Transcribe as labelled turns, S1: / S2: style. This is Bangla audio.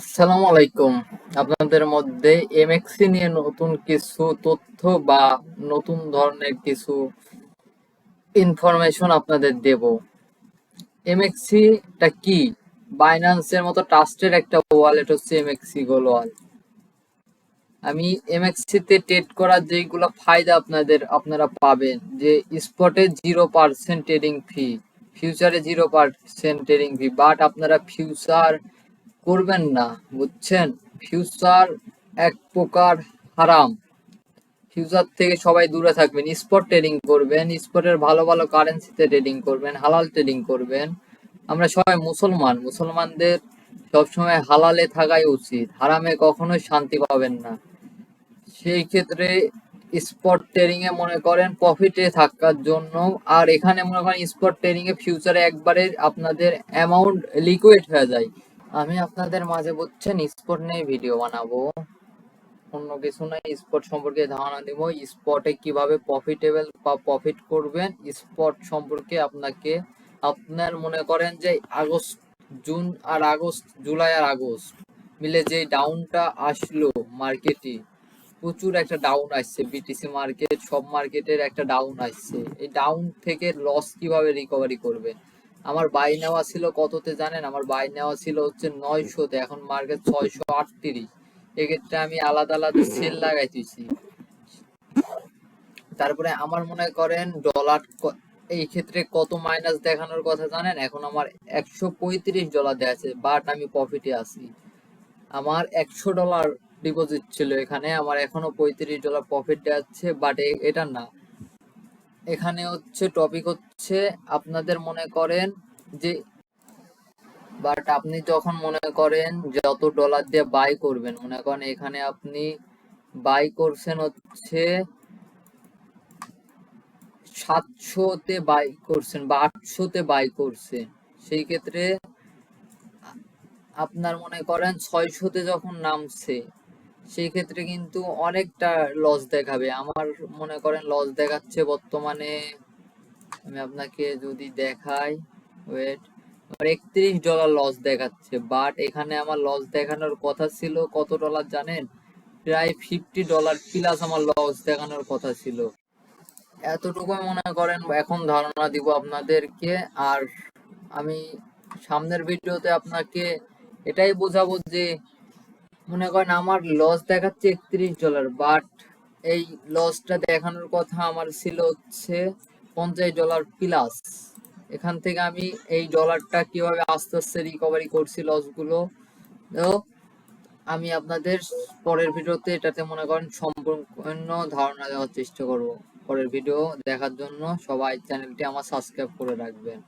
S1: আসসালামু আলাইকুম। আপনাদের মধ্যে এমএক্সি নিয়ে নতুন কিছু তথ্য বা নতুন ধরনের কিছু ইনফরমেশন আপনাদের দেব। এমএক্সি টা কি? বাইন্যান্সের মতো ট্রাস্টেড একটা ওয়ালেট হচ্ছে এমএক্সি গ্লোবাল। আমি এমএক্সি তে ট্রেড করার যেগুলো ফায়দা আপনারা পাবেন, যে স্পটে 0% ট্রেডিং ফি, ফিউচারে 0% ট্রেডিং ফি, বাট আপনারা ফিউচার করবেন না, বুঝছেন? ফিউচার এক প্রকার হারাম। ফিউচার থেকে সবাই দূরে থাকবেন, স্পট ট্রেডিং করবেন, স্পটের ভালো ভালো কারেন্সিতে ট্রেডিং করবেন, হালাল ট্রেডিং করবেন। আমরা সবাই মুসলমানদের সবসময় হালালে থাকাই উচিত, হারামে কখনোই শান্তি পাবেন না। সেই ক্ষেত্রে স্পট ট্রেডিং এ মনে করেন প্রফিটে থাকার জন্য, আর এখানে মনে করেন স্পট ট্রেডিং এ ফিউচারে একবারে আপনাদের অ্যামাউন্ট লিকুইড হয়ে যায়। আমি আপনাদের মাঝে বুঝছেন স্পট নিয়ে ভিডিও বানাবো, অন্য কিছু নাই। স্পট সম্পর্কে ধারণা দিব, স্পটে কিভাবে প্রফিটেবল বা প্রফিট করবেন। স্পট সম্পর্কে আপনার মনে করেন যে জুলাই আর আগস্ট মিলে যে ডাউনটা আসলো মার্কেটে, প্রচুর একটা ডাউন আসছে, বিটিসি মার্কেট সব মার্কেটের একটা ডাউন আসছে। এই ডাউন থেকে লস কিভাবে রিকভারি করবে? আমার বাই নেওয়া ছিল কততে জানেন? আমার বাই নেওয়া ছিল হচ্ছে 900-তে, এখন মার্কেট 638। এক্ষেত্রে আমি আলাদা আলাদা সেল লাগাইতেছি। তারপরে আমার মনে করেন এই ক্ষেত্রে কত মাইনাস দেখানোর কথা জানেন? এখন আমার $135 দেখাচ্ছে, বাট আমি প্রফিটে আছি। আমার $100 ডিপোজিট ছিল এখানে, আমার এখনো $35 প্রফিট দেখাচ্ছে, বাট এটা না। এখানে হচ্ছে টপিক হচ্ছে আপনাদের মনে করেন যে, বাট আপনি যখন মনে করেন যত ডলার দিয়ে বাই করবেন, মনে করেন এখানে আপনি বাই করছেন হচ্ছে 700-তে বাই করছেন বা 800-তে বাই করছেন, সেই ক্ষেত্রে আপনার মনে করেন 600-তে যখন নামছে, সেই ক্ষেত্রে কিন্তু অনেকটা লস দেখাবে। আমার মনে করেন লস দেখাচ্ছে বর্তমানে, আমি আপনাকে যদি দেখাই, ওয়েট, আমার $31 লস দেখাচ্ছে, বাট এখানে আমার লস দেখানোর কথা ছিল কত ডলার জানেন? প্রায় $50 প্লাস আমার লস দেখানোর কথা ছিল। এতটুকু মনে করেন এখন ধারণা দিব আপনাদেরকে। আর আমি সামনের ভিডিওতে আপনাকে এটাই বোঝাবো যে, মনে করেন আমার লস দেখাচ্ছে $31, বাট এই লসটা দেখানোর কথা আমার ছিল হচ্ছে $50 প্লাস। এখান থেকে আমি এই ডলারটা কিভাবে আস্তে আস্তে রিকভারি করছি লসগুলো, আমি আপনাদের পরের ভিডিওতে এটাতে মনে করেন সম্পূর্ণ ধারণা দেওয়ার চেষ্টা করব। পরের ভিডিও দেখার জন্য সবাই চ্যানেলটি আমার সাবস্ক্রাইব করে রাখবেন।